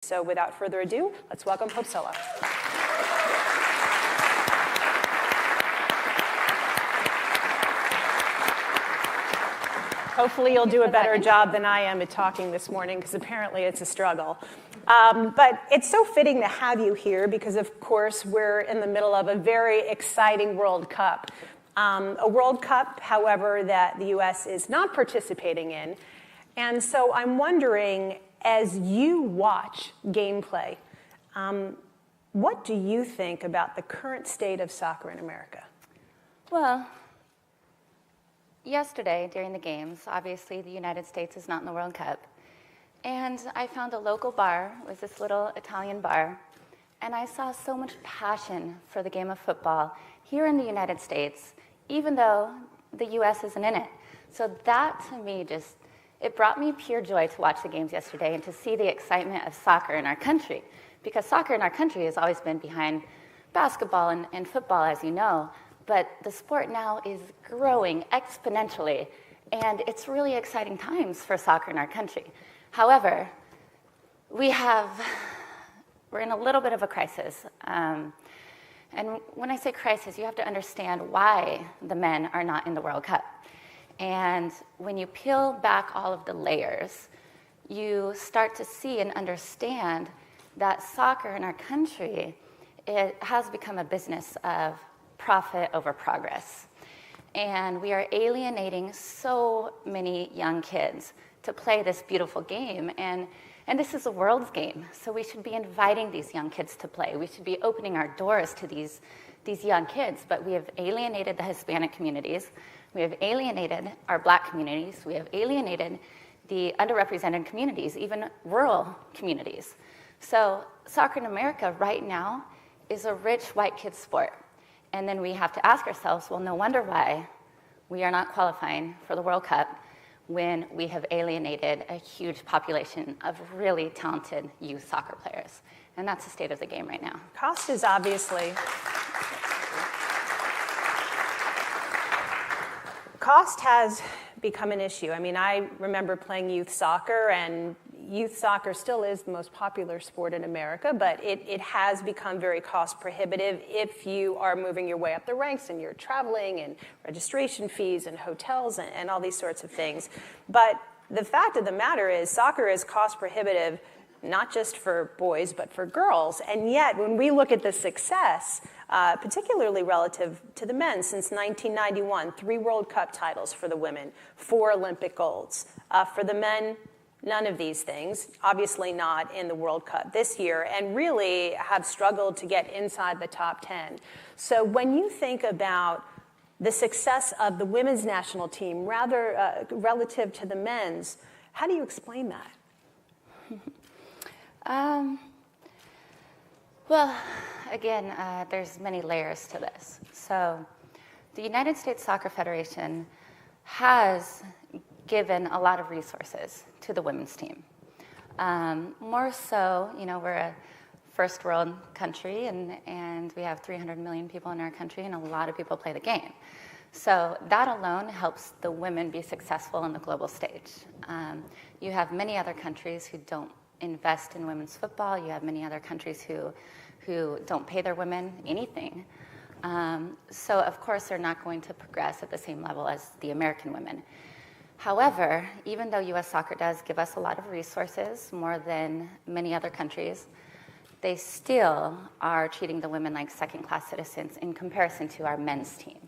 So without further ado, let's welcome Hope Solo. Hopefully you'll do a better job than I am at talking this morning, because apparently it's a struggle. But it's so fitting to have you here because, of course, we're in the middle of a very exciting World Cup. A World Cup, however, that the U.S. is not participating in. And so I'm wondering, as you watch gameplay, what do you think about the current state of soccer in America? Well, yesterday during the games, obviously the United States is not in the World Cup. And I found a local bar. It was this little Italian bar. And I saw so much passion for the game of football here in the United States, even though the U.S. isn't in it. So that, to me, it brought me pure joy to watch the games yesterday and to see the excitement of soccer in our country. Because soccer in our country has always been behind basketball and football, as you know. But the sport now is growing exponentially, and it's really exciting times for soccer in our country. However, we're in a little bit of a crisis. And when I say crisis, you have to understand why the men are not in the World Cup. And when you peel back all of the layers, you start to see and understand that soccer in our country, it has become a business of profit over progress. And we are alienating so many young kids to play this beautiful game. And this is the world's game, so we should be inviting these young kids to play. We should be opening our doors to these young kids, but we have alienated the Hispanic communities. We have alienated our Black communities. We have alienated the underrepresented communities, even rural communities. So soccer in America right now is a rich white kid sport. And then we have to ask ourselves, well, no wonder why we are not qualifying for the World Cup when we have alienated a huge population of really talented youth soccer players. And that's the state of the game right now. Cost is obviously... Cost has become an issue. I mean, I remember playing youth soccer, and youth soccer still is the most popular sport in America, but it has become very cost prohibitive if you are moving your way up the ranks and you're traveling and registration fees and hotels and all these sorts of things. But the fact of the matter is soccer is cost prohibitive, not just for boys, but for girls. And yet, when we look at the success, particularly relative to the men, since 1991, 3 World Cup titles for the women, 4 Olympic golds. For the men, none of these things, obviously not in the World Cup this year, and really have struggled to get inside the top 10. So when you think about the success of the women's national team, rather relative to the men's, how do you explain that? Well, again, there's many layers to this. So the United States Soccer Federation has given a lot of resources to the women's team. More so, we're a first world country, and we have 300 million people in our country, and a lot of people play the game. So that alone helps the women be successful on the global stage. You have many other countries who don't invest in women's football. You have many other countries who don't pay their women anything. So of course they're not going to progress at the same level as the American women. However, even though U.S. soccer does give us a lot of resources, more than many other countries, they still are treating the women like second-class citizens in comparison to our men's team.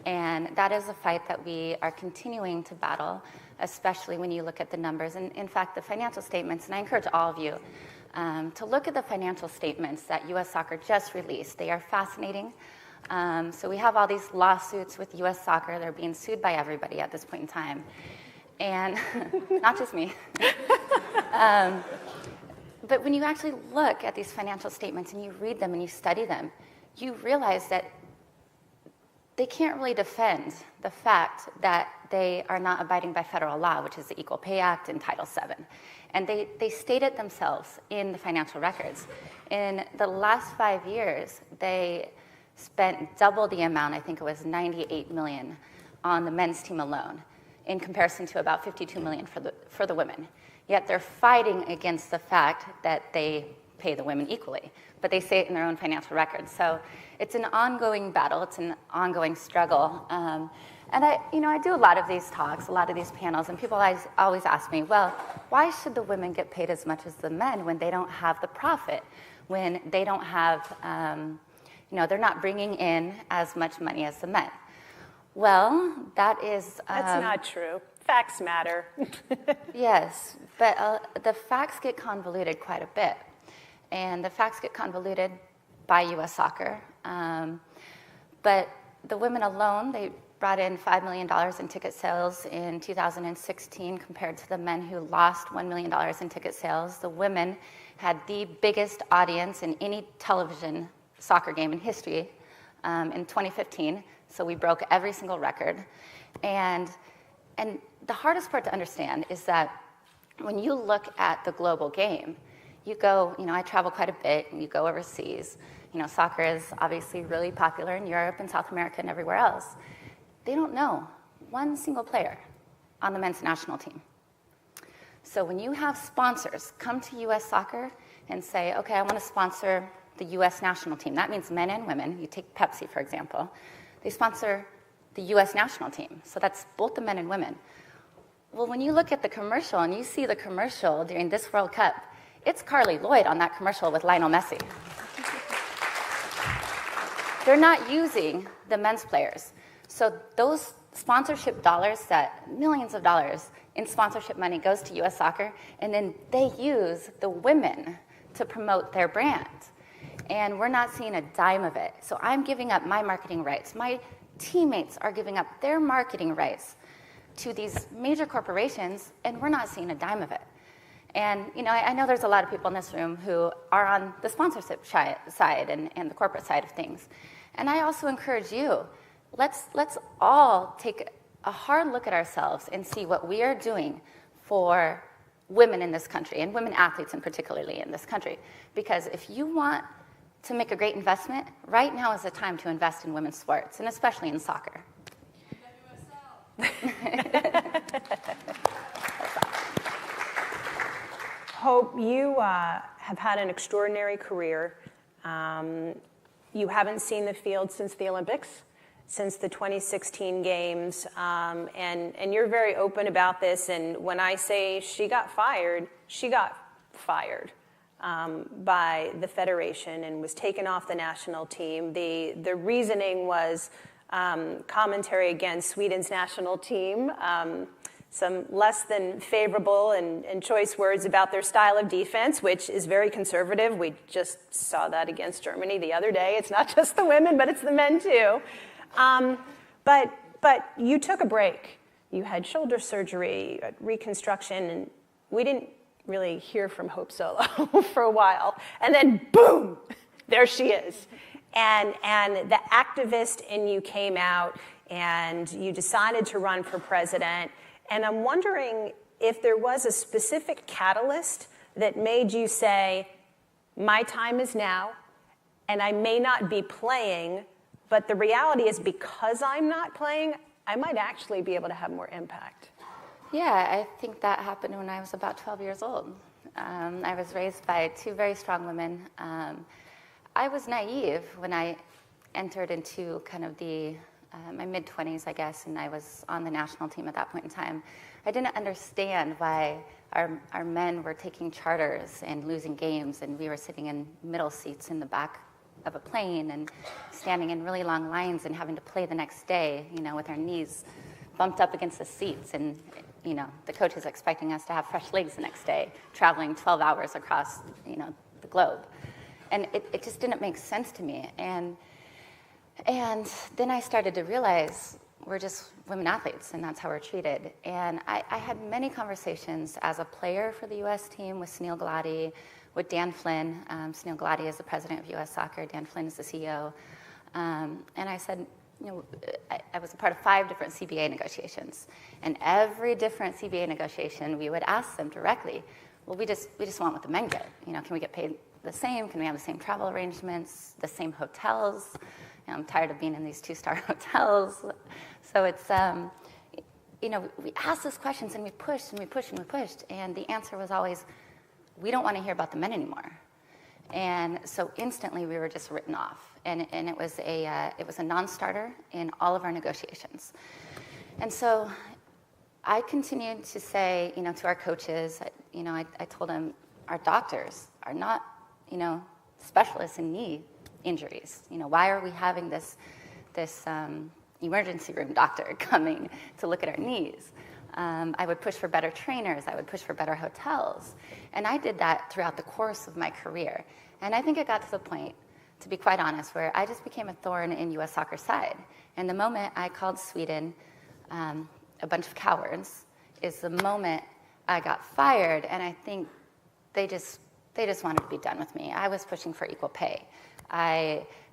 And that is a fight that we are continuing to battle, especially when you look at the numbers. And in fact, the financial statements, and I encourage all of you to look at the financial statements that U.S. Soccer just released. They are fascinating. So we have all these lawsuits with U.S. Soccer. They're being sued by everybody at this point in time. And not just me. But when you actually look at these financial statements and you read them and you study them, you realize that they can't really defend the fact that they are not abiding by federal law, which is the Equal Pay Act and Title VII. And they state it themselves in the financial records. In the last 5 years, they spent double the amount, I think it was $98 million, on the men's team alone, in comparison to about $52 million for the women. yet they're fighting against the fact that they pay the women equally, but they say it in their own financial records. So it's an ongoing battle, it's an ongoing struggle. And I do a lot of these talks, a lot of these panels, and people always ask me, well, why should the women get paid as much as the men when they don't have the profit, when they don't have, they're not bringing in as much money as the men? Well, that's not true. Facts matter. Yes, but the facts get convoluted quite a bit. And the facts get convoluted by U.S. Soccer. But the women alone, they brought in $5 million in ticket sales in 2016 compared to the men who lost $1 million in ticket sales. The women had the biggest audience in any television soccer game in history in 2015. So we broke every single record. And the hardest part to understand is that when you look at the global game, you go, I travel quite a bit, and you go overseas. Soccer is obviously really popular in Europe and South America and everywhere else. They don't know one single player on the men's national team. So when you have sponsors come to U.S. Soccer and say, okay, I want to sponsor the U.S. national team. That means men and women. You take Pepsi, for example. They sponsor the U.S. national team. So that's both the men and women. Well, when you look at the commercial and you see the commercial during this World Cup, it's Carly Lloyd on that commercial with Lionel Messi. They're not using the men's players. So those sponsorship dollars, that millions of dollars in sponsorship money goes to U.S. Soccer, and then they use the women to promote their brand. And we're not seeing a dime of it. So I'm giving up my marketing rights. My teammates are giving up their marketing rights to these major corporations, and we're not seeing a dime of it. And I know there's a lot of people in this room who are on the sponsorship side and the corporate side of things. And I also encourage you, let's all take a hard look at ourselves and see what we are doing for women in this country, and women athletes in particularly in this country. Because if you want to make a great investment, right now is the time to invest in women's sports, and especially in soccer. Hope, you have had an extraordinary career. You haven't seen the field since the Olympics, since the 2016 games, and you're very open about this. And when I say she got fired by the federation and was taken off the national team. The reasoning was commentary against Sweden's national team, some less than favorable and choice words about their style of defense, which is very conservative. We just saw that against Germany the other day. It's not just the women, but it's the men too. But you took a break. You had shoulder surgery, reconstruction, and we didn't really hear from Hope Solo for a while. And then boom, there she is. And the activist in you came out, and you decided to run for president. And I'm wondering if there was a specific catalyst that made you say, my time is now, and I may not be playing, but the reality is because I'm not playing, I might actually be able to have more impact. Yeah, I think that happened when I was about 12 years old. I was raised by two very strong women. I was naive when I entered into kind of my mid-20s, I guess, and I was on the national team at that point in time. I didn't understand why our men were taking charters and losing games, and we were sitting in middle seats in the back of a plane and standing in really long lines and having to play the next day, with our knees bumped up against the seats, and the coach is expecting us to have fresh legs the next day, traveling 12 hours across, the globe. And it just didn't make sense to me. And then I started to realize we're just women athletes, and that's how we're treated. And I had many conversations as a player for the U.S. team with Sunil Gulati, with Dan Flynn. Sunil Gulati is the president of U.S. Soccer. Dan Flynn is the CEO. And I said, I was a part of 5 different CBA negotiations. And every different CBA negotiation, we would ask them directly, well, we just want what the men get. Can we get paid the same? Can we have the same travel arrangements, the same hotels? I'm tired of being in these 2-star hotels. So it's, we asked those questions and we pushed and we pushed and we pushed, and the answer was always, we don't want to hear about the men anymore. And so instantly we were just written off, and it was a non-starter in all of our negotiations. And so I continued to say, to our coaches, I told them, our doctors are not, specialists in knee injuries. Why are we having this emergency room doctor coming to look at our knees? I would push for better trainers. I would push for better hotels. And I did that throughout the course of my career. And I think it got to the point, to be quite honest, where I just became a thorn in U.S. soccer's side. And the moment I called Sweden a bunch of cowards is the moment I got fired. And I think they just wanted to be done with me. I was pushing for equal pay.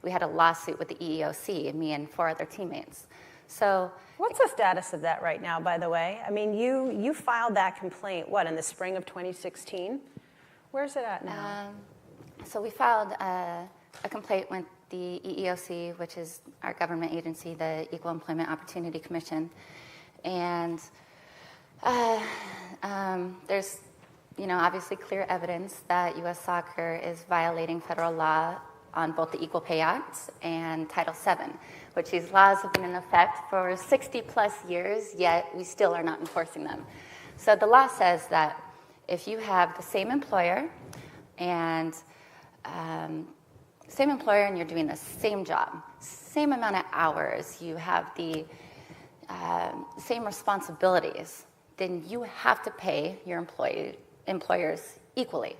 We had a lawsuit with the EEOC, me and 4 other teammates. So what's the status of that right now, by the way? I mean, you filed that complaint, in the spring of 2016? Where's it at now? So we filed a complaint with the EEOC, which is our government agency, the Equal Employment Opportunity Commission. And there's, obviously clear evidence that U.S. soccer is violating federal law on both the Equal Pay Act and Title VII, which these laws have been in effect for 60 plus years, yet we still are not enforcing them. So the law says that if you have the same employer and you're doing the same job, same amount of hours, you have the same responsibilities, then you have to pay your employers equally.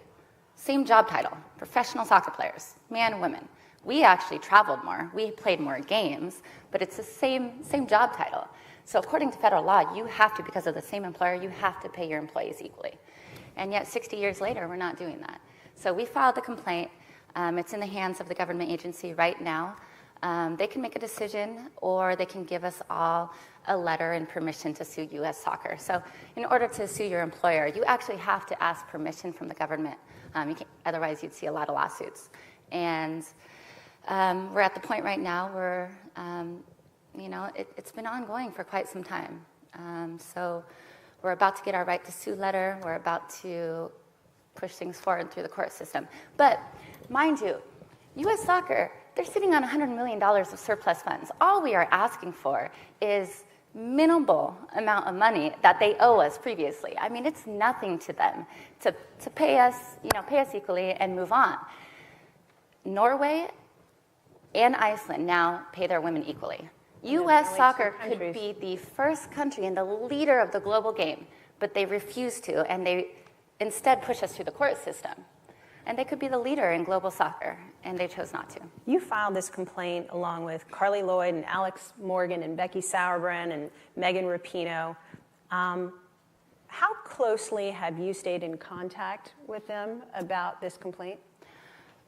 Same job title, professional soccer players, men and women. We actually traveled more, we played more games, but it's the same job title. So according to federal law, you have to, because of the same employer, you have to pay your employees equally. And yet 60 years later, we're not doing that. So we filed the complaint. It's in the hands of the government agency right now. They can make a decision, or they can give us all a letter and permission to sue U.S. Soccer. So in order to sue your employer, you actually have to ask permission from the government. Otherwise, you'd see a lot of lawsuits. And we're at the point right now where, it's been ongoing for quite some time. So we're about to get our right to sue letter. We're about to push things forward through the court system. But mind you, U.S. Soccer, they're sitting on $100 million of surplus funds. All we are asking for is minimal amount of money that they owe us previously. I mean, it's nothing to them to pay us equally and move on. Norway and Iceland now pay their women equally. U.S. Soccer could be the first country and the leader of the global game, but they refuse to, and they instead push us through the court system. And they could be the leader in global soccer, and they chose not to. You filed this complaint along with Carly Lloyd and Alex Morgan and Becky Sauerbrunn and Megan Rapinoe. How closely have you stayed in contact with them about this complaint?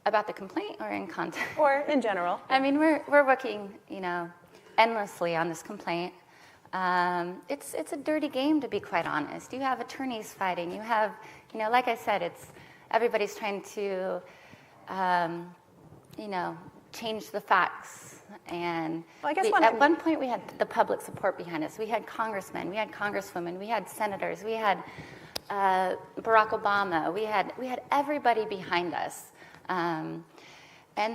About the complaint or in contact? Or in general? I mean, we're working, endlessly on this complaint. It's a dirty game, to be quite honest. You have attorneys fighting. You have, like I said, everybody's trying to, change the facts. And well, I guess at one point we had the public support behind us. We had congressmen, we had congresswomen, we had senators, we had Barack Obama. We had everybody behind us. And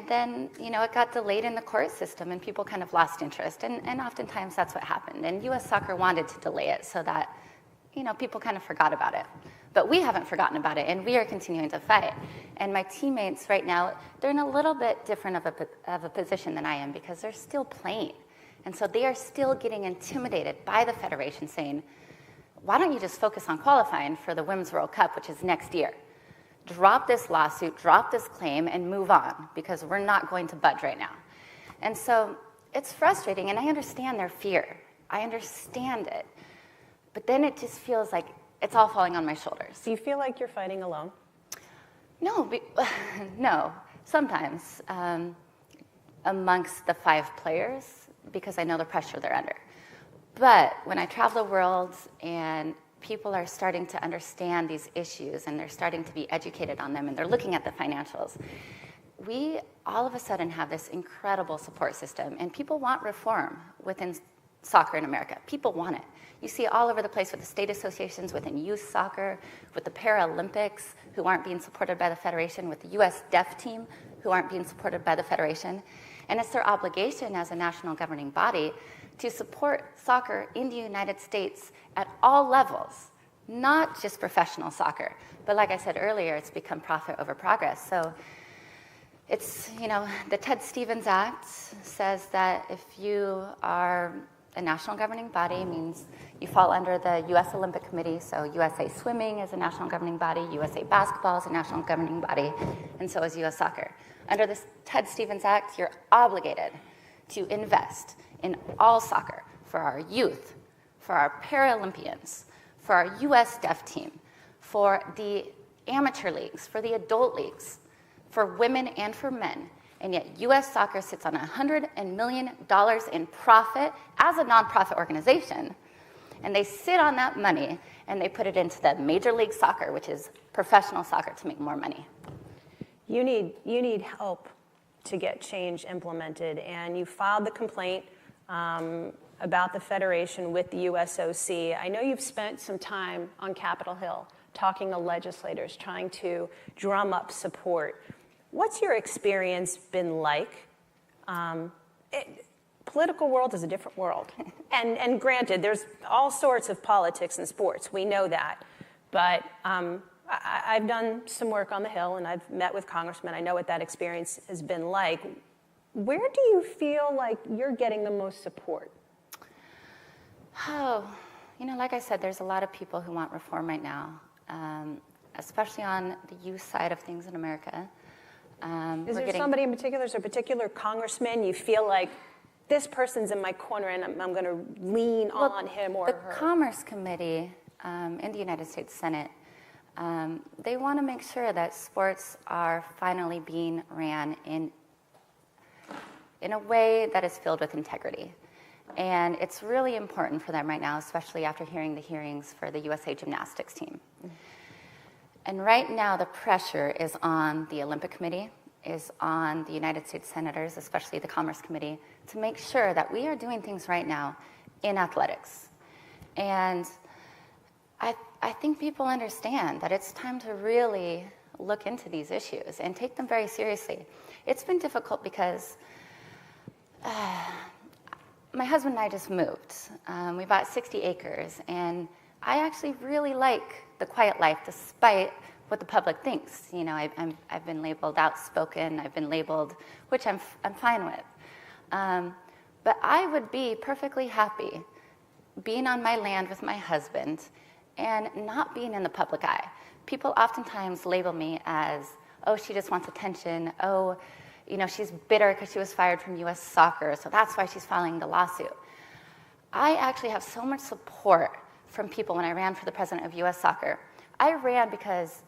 then, it got delayed in the court system, and people kind of lost interest. And oftentimes that's what happened. And U.S. Soccer wanted to delay it so that, people kind of forgot about it. But we haven't forgotten about it, and we are continuing to fight. And my teammates right now, they're in a little bit different of a position than I am, because they're still playing. And so they are still getting intimidated by the federation, saying, why don't you just focus on qualifying for the Women's World Cup, which is next year? Drop this lawsuit, drop this claim, and move on, because we're not going to budge right now. And so it's frustrating, and I understand their fear. I understand it. But then it just feels like it's all falling on my shoulders. Do you feel like you're fighting alone? No, no. Sometimes amongst the 5 players, because I know the pressure they're under. But when I travel the world and people are starting to understand these issues and they're starting to be educated on them and they're looking at the financials, we all of a sudden have this incredible support system, and people want reform within soccer in America. People want it. You see it all over the place with the state associations, within youth soccer, with the Paralympics, who aren't being supported by the federation, with the US Deaf team, who aren't being supported by the federation. And it's their obligation as a national governing body to support soccer in the United States at all levels, not just professional soccer. But like I said earlier, it's become profit over progress. So it's, the Ted Stevens Act says that if you are a national governing body, means you fall under the US Olympic Committee, so USA Swimming is a national governing body, USA Basketball is a national governing body, and so is US Soccer. Under this Ted Stevens Act, you're obligated to invest in all soccer for our youth, for our Paralympians, for our US Deaf team, for the amateur leagues, for the adult leagues, for women and for men. And yet US Soccer sits on $100 million in profit as a nonprofit organization. And they sit on that money and they put it into the Major League Soccer, which is professional soccer, to make more money. You need help to get change implemented, and you filed the complaint about the federation with the USOC. I know you've spent some time on Capitol Hill talking to legislators, trying to drum up support. What's your experience been like? Political world is a different world. And granted, there's all sorts of politics in sports. We know that. But I've done some work on the Hill, and I've met with congressmen. I know what that experience has been like. Where do you feel like you're getting the most support? Oh, like I said, there's a lot of people who want reform right now, especially on the youth side of things in America. Is there somebody in particular, is there a particular congressman you feel like this person's in my corner and I'm going to lean on him or her? The Commerce Committee in the United States Senate, they want to make sure that sports are finally being ran in a way that is filled with integrity. And it's really important for them right now, especially after hearing the hearings for the USA Gymnastics team. And right now, the pressure is on the Olympic Committee, is on the United States senators, especially the Commerce Committee, to make sure that we are doing things right now in athletics. And I think people understand that it's time to really look into these issues and take them very seriously. It's been difficult because my husband and I just moved. We bought 60 acres, and I actually really like the quiet life despite what the public thinks. I've been labeled outspoken, I've been labeled, which I'm fine with. But I would be perfectly happy being on my land with my husband and not being in the public eye. People oftentimes label me as, oh, she just wants attention, oh, she's bitter because she was fired from US Soccer, so that's why she's filing the lawsuit. I actually have so much support from people when I ran for the president of US Soccer. I ran because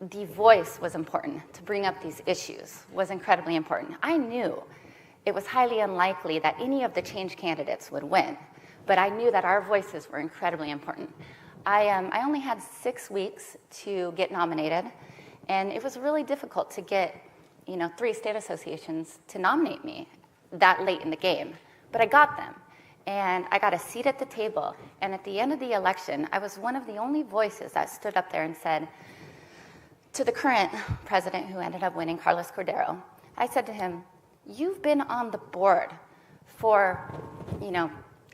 the voice was important. To bring up these issues was incredibly important. I knew it was highly unlikely that any of the change candidates would win, but I knew that our voices were incredibly important. I only had 6 weeks to get nominated, and it was really difficult to get 3 state associations to nominate me that late in the game. But I got them, and I got a seat at the table. And at the end of the election, I was one of the only voices that stood up there and said, to the current president who ended up winning, Carlos Cordero, I said to him, you've been on the board for,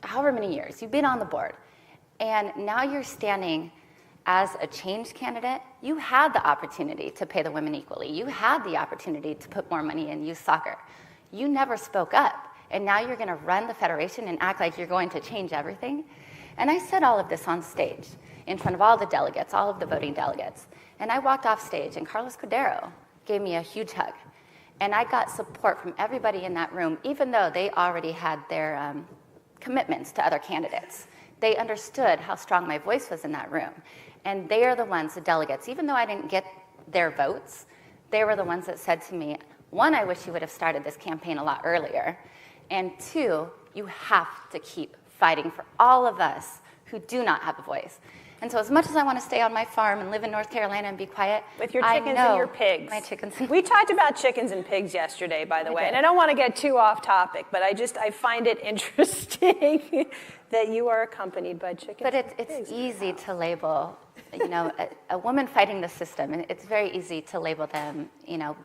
however many years. You've been on the board. And now you're standing as a change candidate. You had the opportunity to pay the women equally. You had the opportunity to put more money in youth soccer. You never spoke up. And now you're going to run the federation and act like you're going to change everything. And I said all of this on stage in front of all the delegates, all of the voting delegates. And I walked off stage, and Carlos Cordero gave me a huge hug. And I got support from everybody in that room, even though they already had their commitments to other candidates. They understood how strong my voice was in that room. And they are the ones, the delegates, even though I didn't get their votes, they were the ones that said to me, 1, I wish you would have started this campaign a lot earlier. And 2, you have to keep fighting for all of us who do not have a voice. And so as much as I want to stay on my farm and live in North Carolina and be quiet, with your chickens and your pigs. My chickens. We talked about chickens and pigs yesterday, by the way, and I don't want to get too off topic, but I find it interesting that you are accompanied by chickens. But it's easy to label, a woman fighting the system, and it's very easy to label them,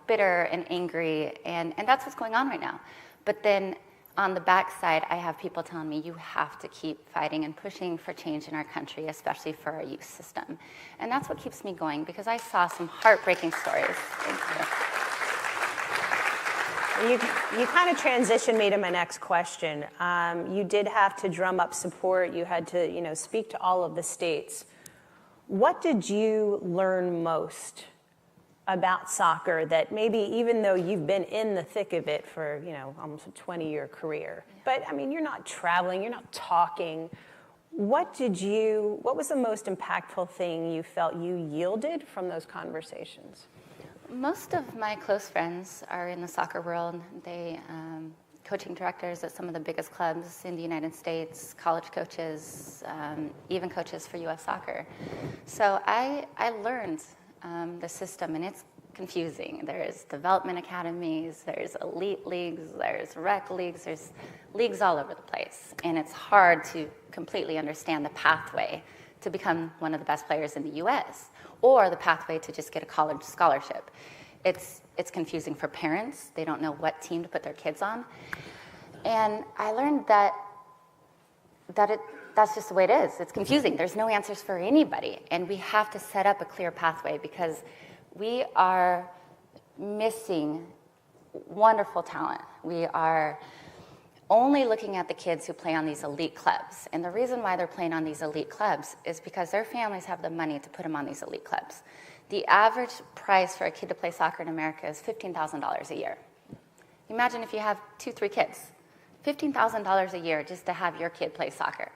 bitter and angry, and that's what's going on right now. But then on the backside, I have people telling me, you have to keep fighting and pushing for change in our country, especially for our youth system. And that's what keeps me going, because I saw some heartbreaking stories. Thank you. You kind of transitioned me to my next question. You did have to drum up support. You had to, speak to all of the states. What did you learn most about soccer that maybe, even though you've been in the thick of it for, almost a 20-year career, but I mean, you're not traveling, you're not talking. What was the most impactful thing you felt you yielded from those conversations? Most of my close friends are in the soccer world. They coaching directors at some of the biggest clubs in the United States, college coaches, even coaches for US Soccer. So I learned the system, and it's confusing. There's development academies, there's elite leagues, there's rec leagues, there's leagues all over the place. And it's hard to completely understand the pathway to become one of the best players in the US, or the pathway to just get a college scholarship. It's confusing for parents. They don't know what team to put their kids on. And I learned that's just the way it is. It's confusing. There's no answers for anybody. And we have to set up a clear pathway, because we are missing wonderful talent. We are only looking at the kids who play on these elite clubs. And the reason why they're playing on these elite clubs is because their families have the money to put them on these elite clubs. The average price for a kid to play soccer in America is $15,000 a year. Imagine if you have 2-3 kids. $15,000 a year just to have your kid play soccer.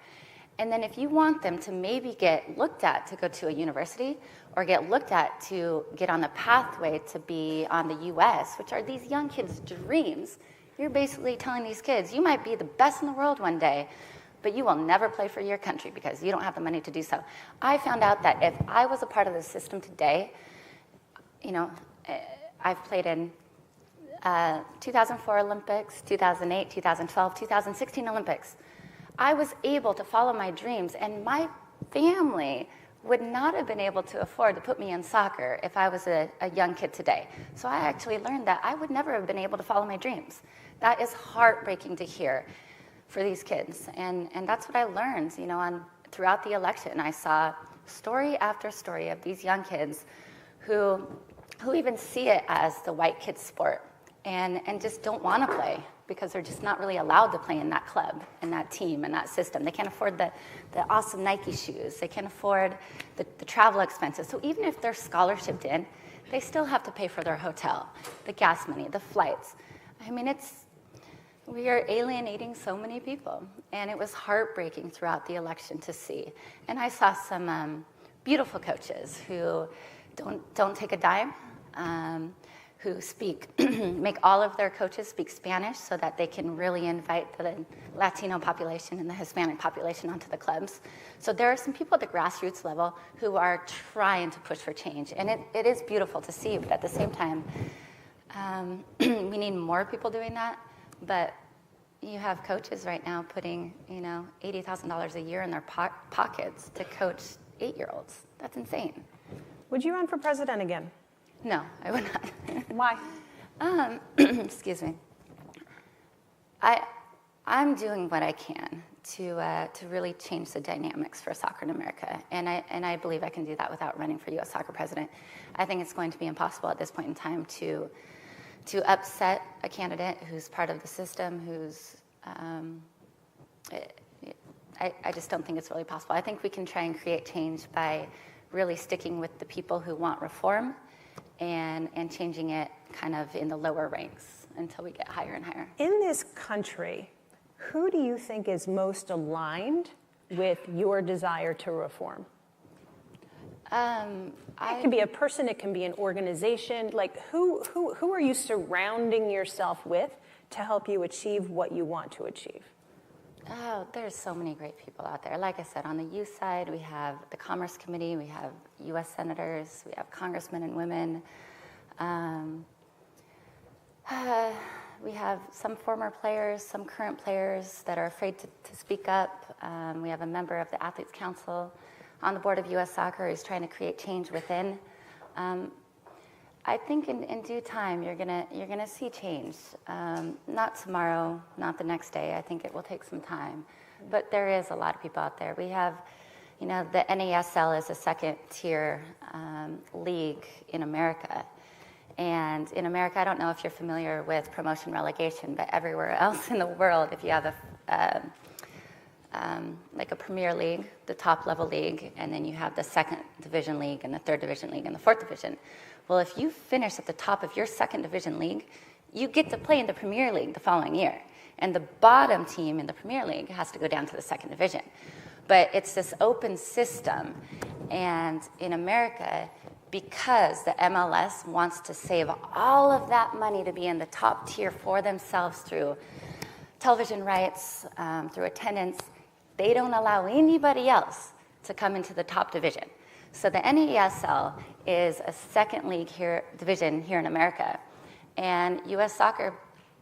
And then if you want them to maybe get looked at to go to a university, or get looked at to get on the pathway to be on the US, which are these young kids' dreams, you're basically telling these kids, you might be the best in the world one day, but you will never play for your country because you don't have the money to do so. I found out that if I was a part of the system today, I've played in 2004 Olympics, 2008, 2012, 2016 Olympics. I was able to follow my dreams, and my family would not have been able to afford to put me in soccer if I was a young kid today. So I actually learned that I would never have been able to follow my dreams. That is heartbreaking to hear for these kids. And that's what I learned, throughout the election. I saw story after story of these young kids who even see it as the white kid's sport, and just don't want to play because they're just not really allowed to play in that club and that team and that system. They can't afford the awesome Nike shoes. They can't afford the travel expenses. So even if they're scholarshiped in, they still have to pay for their hotel, the gas money, the flights. I mean, we are alienating so many people. And it was heartbreaking throughout the election to see. And I saw some beautiful coaches who don't take a dime, who make all of their coaches speak Spanish so that they can really invite the Latino population and the Hispanic population onto the clubs. So there are some people at the grassroots level who are trying to push for change. And it is beautiful to see, but at the same time, we need more people doing that. But you have coaches right now putting, $80,000 a year in their pockets to coach 8-year-olds. That's insane. Would you run for president again? No, I would not. Why? Excuse me. I'm doing what I can to really change the dynamics for soccer in America, and I believe I can do that without running for U.S. Soccer president. I think it's going to be impossible at this point in time to upset a candidate who's part of the system, who's I just don't think it's really possible. I think we can try and create change by really sticking with the people who want reform and changing it kind of in the lower ranks until we get higher and higher. In this country, who do you think is most aligned with your desire to reform? It can be a person, it can be an organization. Like, who are you surrounding yourself with to help you achieve what you want to achieve? Oh, there's so many great people out there. Like I said, on the youth side, we have the Commerce Committee, we have U.S. senators, we have congressmen and women. We have some former players, some current players that are afraid to speak up. We have a member of the Athletes Council on the board of U.S. Soccer who's trying to create change within. I think in due time you're gonna see change. Not tomorrow, not the next day. I think it will take some time, but there is a lot of people out there. We have, the NASL is a second-tier league in America, and in America, I don't know if you're familiar with promotion relegation, but everywhere else in the world, if you have like a Premier League, the top level league, and then you have the second division league and the third division league and the fourth division. Well, if you finish at the top of your second division league, you get to play in the Premier League the following year. And the bottom team in the Premier League has to go down to the second division. But it's this open system. And in America, because the MLS wants to save all of that money to be in the top tier for themselves through television rights, through attendance, they don't allow anybody else to come into the top division. So the NASL is a second league division here in America. And U.S. Soccer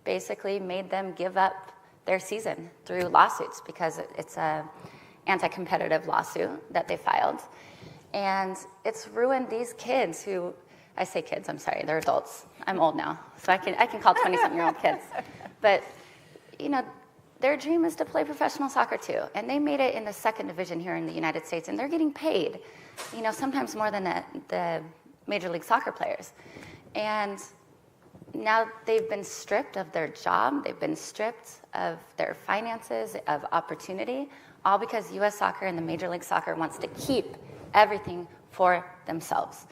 basically made them give up their season through lawsuits because it's a anti-competitive lawsuit that they filed. And it's ruined these kids who, I say kids, I'm sorry, they're adults. I'm old now, so I can call 20-something-year-old kids. But, their dream is to play professional soccer too. And they made it in the second division here in the United States, and they're getting paid, sometimes more than the Major League Soccer players. And now they've been stripped of their job, they've been stripped of their finances, of opportunity, all because U.S. Soccer and the Major League Soccer wants to keep everything for themselves.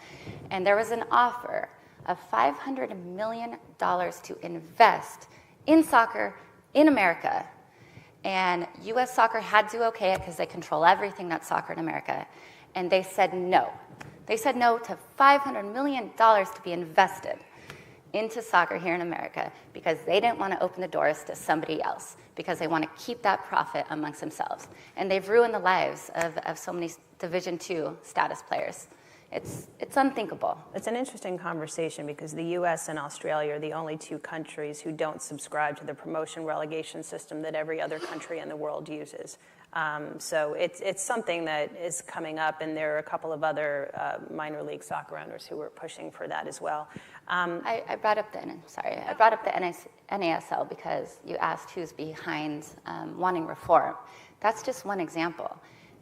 And there was an offer of $500 million to invest in soccer in America. And U.S. Soccer had to okay it because they control everything that's soccer in America. And they said no. They said no to $500 million to be invested into soccer here in America because they didn't want to open the doors to somebody else, because they want to keep that profit amongst themselves. And they've ruined the lives of so many Division II status players. It's unthinkable. It's an interesting conversation because the U.S. and Australia are the only two countries who don't subscribe to the promotion relegation system that every other country in the world uses. So it's something that is coming up, and there are a couple of other minor league soccer owners who are pushing for that as well. I brought up the NASL because you asked who's behind wanting reform. That's just one example.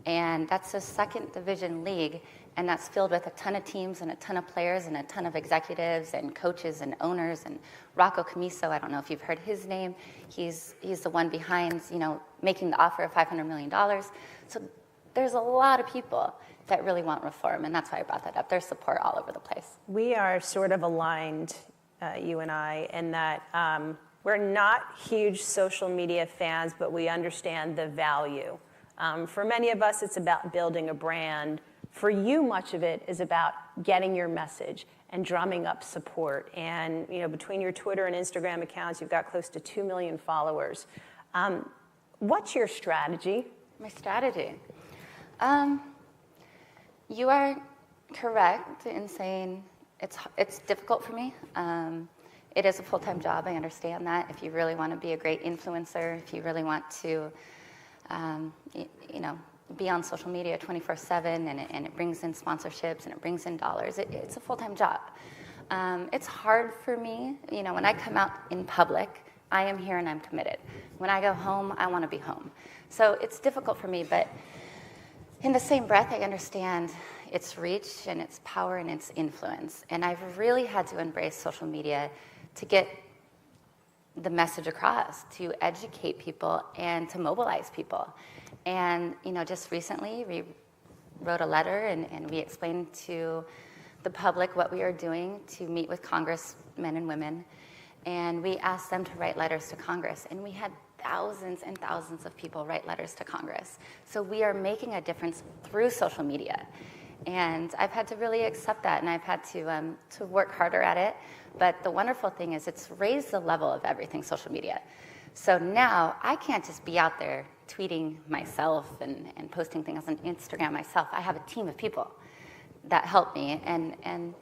And that's a second division league, and that's filled with a ton of teams and a ton of players and a ton of executives and coaches and owners. And Rocco Camiso, I don't know if you've heard his name, he's the one behind, making the offer of $500 million. So there's a lot of people that really want reform, and that's why I brought that up. There's support all over the place. We are sort of aligned, you and I, in that we're not huge social media fans, but we understand the value. For many of us, it's about building a brand. For you, much of it is about getting your message and drumming up support. And between your Twitter and Instagram accounts, you've got close to 2 million followers. What's your strategy? My strategy? You are correct in saying it's difficult for me. It is a full-time job, I understand that. If you really want to be a great influencer, if you really want to be on social media 24/7, and it brings in sponsorships and it brings in dollars. It's a full-time job. It's hard for me. When I come out in public, I am here and I'm committed. When I go home, I want to be home. So it's difficult for me, but in the same breath, I understand its reach and its power and its influence. And I've really had to embrace social media to get the message across, to educate people and to mobilize people. And just recently we wrote a letter and we explained to the public what we are doing to meet with congressmen and women, and we asked them to write letters to Congress, and we had thousands and thousands of people write letters to Congress. So we are making a difference through social media, and I've had to really accept that, and I've had to work harder at it. But the wonderful thing is it's raised the level of everything social media. So now I can't just be out there tweeting myself and posting things on Instagram myself. I have a team of people that help me, and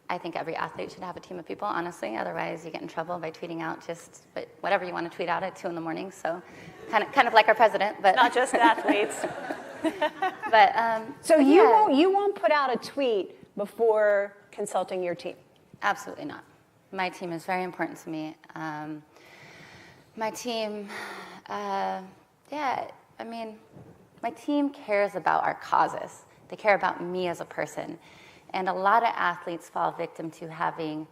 I think every athlete should have a team of people, honestly. Otherwise, you get in trouble by tweeting out just whatever you want to tweet out at 2 a.m. So, kind of like our president, but Not just athletes. but So but you won't put out a tweet before consulting your team? Absolutely not. My team is very important to me. My team, my team cares about our causes. They care about me as a person. And a lot of athletes fall victim to having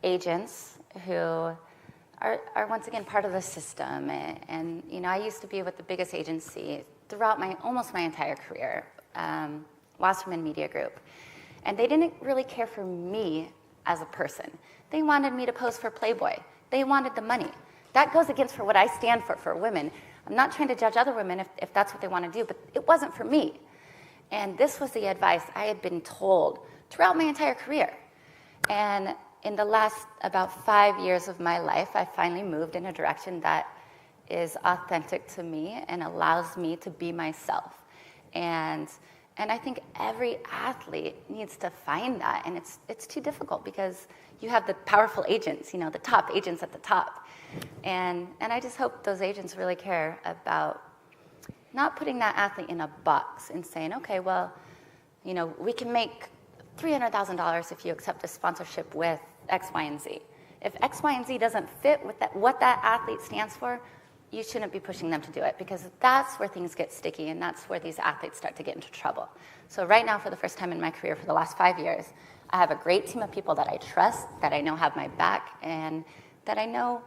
agents who are once again part of the system. And I used to be with the biggest agency throughout almost my entire career, Wasserman Media Group. And they didn't really care for me as a person. They wanted me to pose for Playboy. They wanted the money. That goes against what I stand for women. I'm not trying to judge other women if that's what they want to do, but it wasn't for me. And this was the advice I had been told throughout my entire career. And in the last about 5 years of my life, I finally moved in a direction that is authentic to me and allows me to be myself. And I think every athlete needs to find that, and it's too difficult because you have the powerful agents, the top agents at the top. And I just hope those agents really care about not putting that athlete in a box and saying, okay, well, we can make $300,000 if you accept a sponsorship with X, Y, and Z. If X, Y, and Z doesn't fit with what that athlete stands for, you shouldn't be pushing them to do it, because that's where things get sticky and that's where these athletes start to get into trouble. So right now, for the first time in my career, for the last 5 years, I have a great team of people that I trust, that I know have my back, and that I know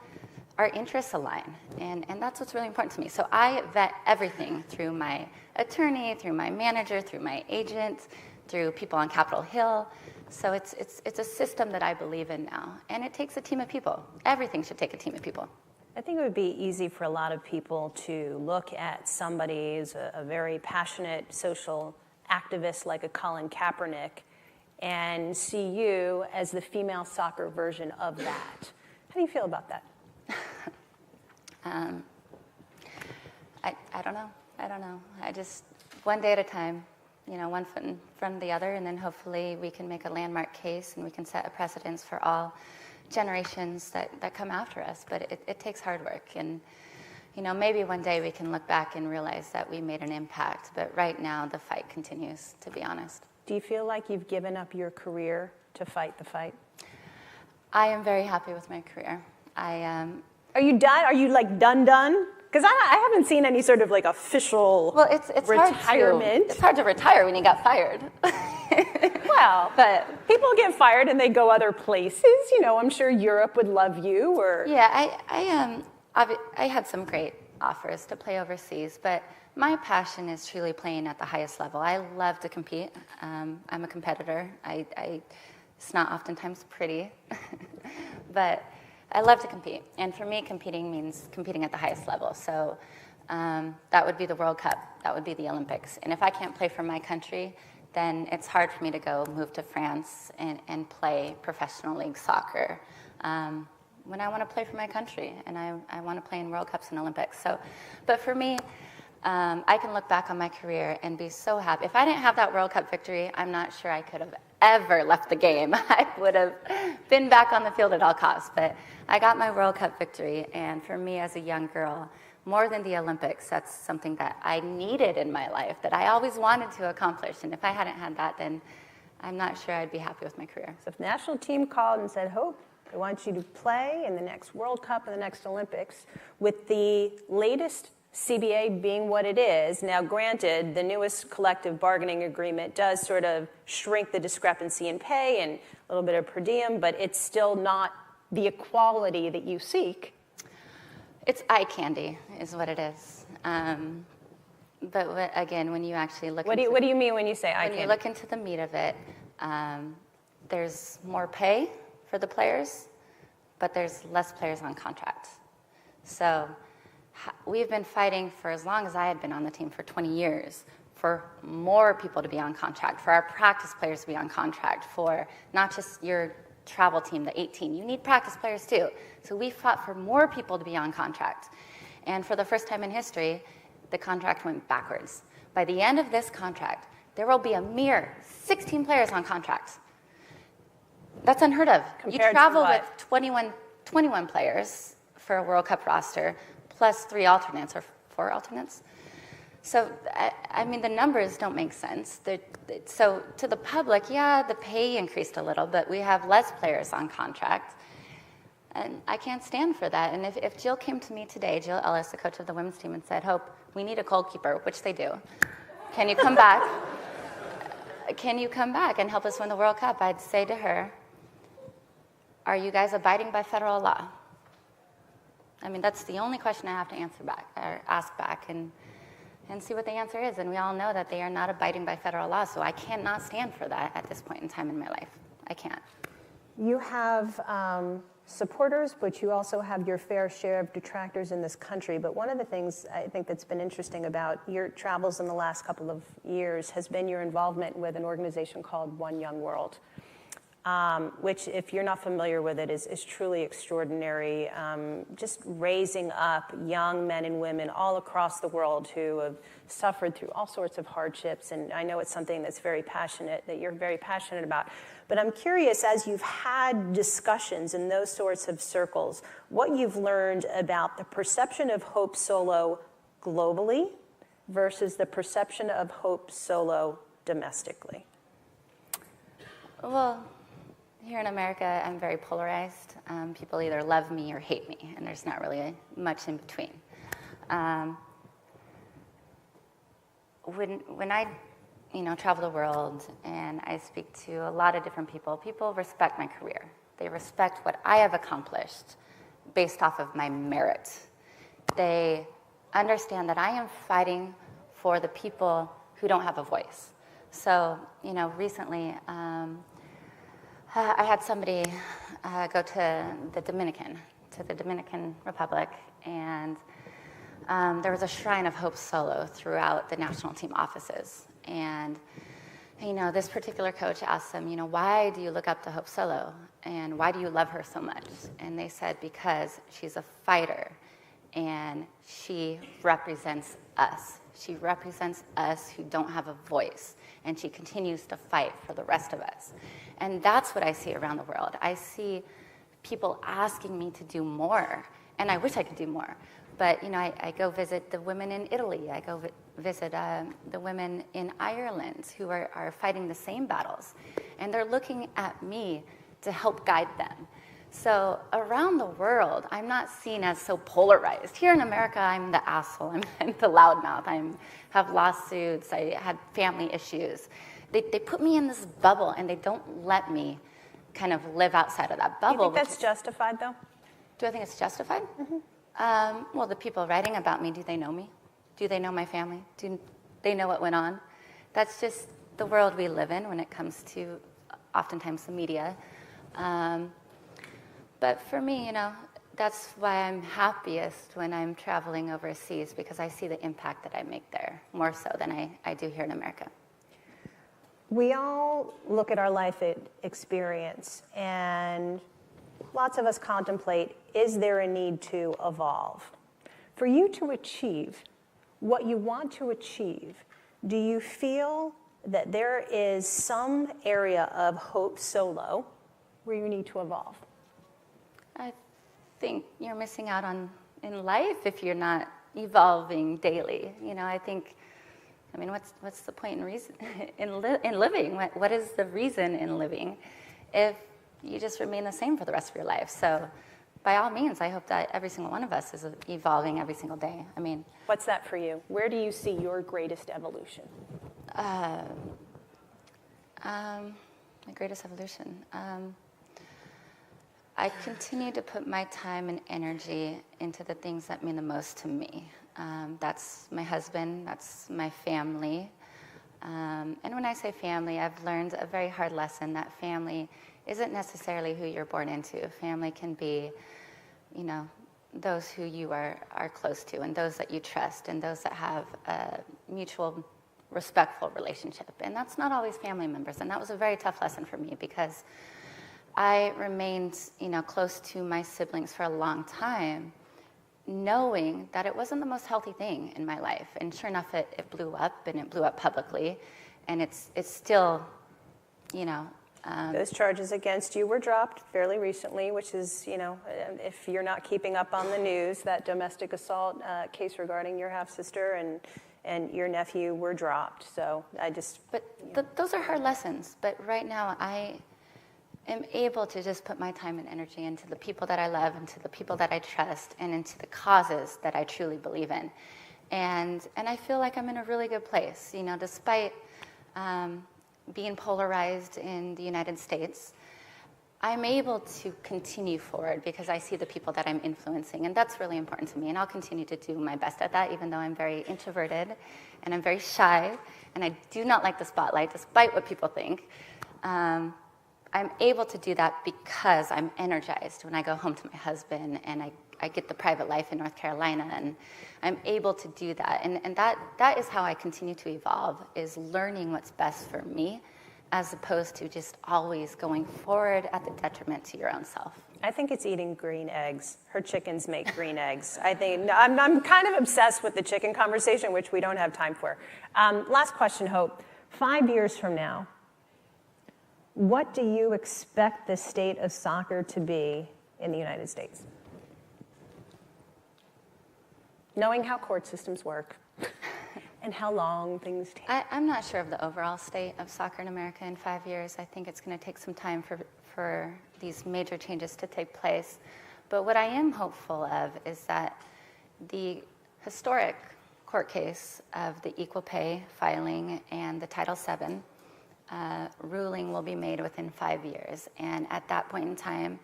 our interests align. And that's what's really important to me. So I vet everything through my attorney, through my manager, through my agent, through people on Capitol Hill. So it's a system that I believe in now. And it takes a team of people. Everything should take a team of people. I think it would be easy for a lot of people to look at somebody as a very passionate social activist like a Colin Kaepernick and see you as the female soccer version of that. How do you feel about that? I don't know. I just, one day at a time, one foot in front of the other, and then hopefully we can make a landmark case and we can set a precedence for all generations that come after us. But it takes hard work, and maybe one day we can look back and realize that we made an impact. But right now the fight continues, to be honest. Do you feel like you've given up your career to fight the fight? I am very happy with my career. Are you done? Are you done? Because I haven't seen any sort of official it's retirement. It's hard to retire when you got fired. Well, but people get fired and they go other places. I'm sure Europe would love you. Or yeah, I had some great offers to play overseas, but my passion is truly playing at the highest level. I love to compete. I'm a competitor. It's not oftentimes pretty, but I love to compete. And for me, competing means competing at the highest level. So that would be the World Cup. That would be the Olympics. And if I can't play for my country, then it's hard for me to move to France and play professional league soccer when I want to play for my country and I want to play in World Cups and Olympics. So, but for me, I can look back on my career and be so happy. If I didn't have that World Cup victory, I'm not sure I could have ever left the game. I would have been back on the field at all costs. But I got my World Cup victory, and for me as a young girl, more than the Olympics, that's something that I needed in my life, that I always wanted to accomplish. And if I hadn't had that, then I'm not sure I'd be happy with my career. So if the national team called and said, Hope, I want you to play in the next World Cup and the next Olympics, with the latest CBA being what it is. Now, granted, the newest collective bargaining agreement does sort of shrink the discrepancy in pay and a little bit of per diem, but it's still not the equality that you seek. It's eye candy is what it is. But again, when you actually look what do you mean when you say eye candy? When you look into the meat of it, there's more pay for the players, but there's less players on contract. So we've been fighting for as long as I had been on the team, for 20 years, for more people to be on contract, for our practice players to be on contract, for not just your travel team, the 18. You need practice players too. So we fought for more people to be on contract. And for the first time in history, the contract went backwards. By the end of this contract, there will be a mere 16 players on contract. That's unheard of. You travel with 21 players for a World Cup roster, plus 3 alternates or 4 alternates. So, I mean, the numbers don't make sense. So to the public, yeah, the pay increased a little, but we have less players on contract. And I can't stand for that. And if Jill came to me today, Jill Ellis, the coach of the women's team, and said, Hope, we need a goalkeeper, which they do. Can you come back? Can you come back and help us win the World Cup? I'd say to her, are you guys abiding by federal law? I mean, that's the only question I have to answer back, or ask back, and see what the answer is. And we all know that they are not abiding by federal law, so I cannot stand for that at this point in time in my life. I can't. You have supporters, but you also have your fair share of detractors in this country. But one of the things I think that's been interesting about your travels in the last couple of years has been your involvement with an organization called One Young World, which, if you're not familiar with it, is truly extraordinary. Just raising up young men and women all across the world who have suffered through all sorts of hardships. And I know it's something that you're very passionate about. But I'm curious, as you've had discussions in those sorts of circles, what you've learned about the perception of Hope Solo globally versus the perception of Hope Solo domestically. Well, here in America, I'm very polarized. People either love me or hate me, and there's not really much in between. When I travel the world and I speak to a lot of different people, people respect my career. They respect what I have accomplished based off of my merit. They understand that I am fighting for the people who don't have a voice. So, recently, I had somebody go to the Dominican Republic, and there was a shrine of Hope Solo throughout the national team offices. And, this particular coach asked them, why do you look up to Hope Solo? And why do you love her so much? And they said, because she's a fighter, and she represents us. She represents us who don't have a voice, and she continues to fight for the rest of us. And that's what I see around the world. I see people asking me to do more, and I wish I could do more. But, I go visit the women in Italy. I go visit the women in Ireland who are fighting the same battles. And they're looking at me to help guide them. So around the world, I'm not seen as so polarized. Here in America, I'm the asshole. I'm the loudmouth. I have lawsuits. I had family issues. They put me in this bubble, and they don't let me kind of live outside of that bubble. Do you think that's justified, though? Do I think it's justified? Mm-hmm. Well, the people writing about me, do they know me? Do they know my family? Do they know what went on? That's just the world we live in when it comes to oftentimes the media. But for me, that's why I'm happiest when I'm traveling overseas, because I see the impact that I make there more so than I do here in America. We all look at our life experience, and lots of us contemplate, is there a need to evolve? For you to achieve what you want to achieve, do you feel that there is some area of Hope Solo where you need to evolve? I think you're missing out in life if you're not evolving daily. What's the point in living? What is the reason in living if you just remain the same for the rest of your life? So by all means, I hope that every single one of us is evolving every single day. What's that for you? Where do you see your greatest evolution? My greatest evolution. I continue to put my time and energy into the things that mean the most to me. That's my husband, that's my family. And when I say family, I've learned a very hard lesson that family isn't necessarily who you're born into. Family can be, those who you are close to, and those that you trust, and those that have a mutual, respectful relationship. And that's not always family members. And that was a very tough lesson for me, because I remained, close to my siblings for a long time, knowing that it wasn't the most healthy thing in my life. And sure enough, it blew up, and it blew up publicly. And it's still, Those charges against you were dropped fairly recently, which is, if you're not keeping up on the news, that domestic assault case regarding your half-sister and your nephew were dropped. So I just... But those are hard lessons. But right now, I am able to just put my time and energy into the people that I love, into the people that I trust, and into the causes that I truly believe in. And I feel like I'm in a really good place, despite being polarized in the United States. I'm able to continue forward because I see the people that I'm influencing, and that's really important to me, and I'll continue to do my best at that, even though I'm very introverted, and I'm very shy, and I do not like the spotlight, despite what people think. I'm able to do that because I'm energized when I go home to my husband, and I get the private life in North Carolina, and I'm able to do that. And that is how I continue to evolve, is learning what's best for me, as opposed to just always going forward at the detriment to your own self. I think it's eating green eggs. Her chickens make green eggs. I'm kind of obsessed with the chicken conversation, which we don't have time for. Last question, Hope. 5 years from now, what do you expect the state of soccer to be in the United States? Knowing how court systems work and how long things take. I'm not sure of the overall state of soccer in America in 5 years. I think it's going to take some time for these major changes to take place. But what I am hopeful of is that the historic court case of the equal pay filing and the Title VII ruling will be made within 5 years. And at that point in time,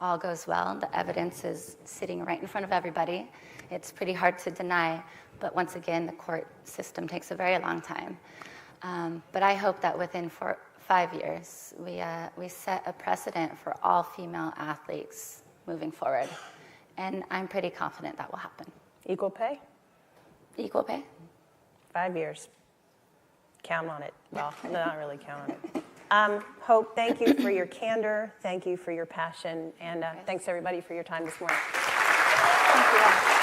all goes well. The evidence is sitting right in front of everybody. It's pretty hard to deny, but once again, the court system takes a very long time. But I hope that within 5 years, we set a precedent for all female athletes moving forward. And I'm pretty confident that will happen. Equal pay? Equal pay. 5 years. Count on it. Well, not really count on it. Hope, thank you for your candor. Thank you for your passion. And thanks, everybody, for your time this morning. Thank you.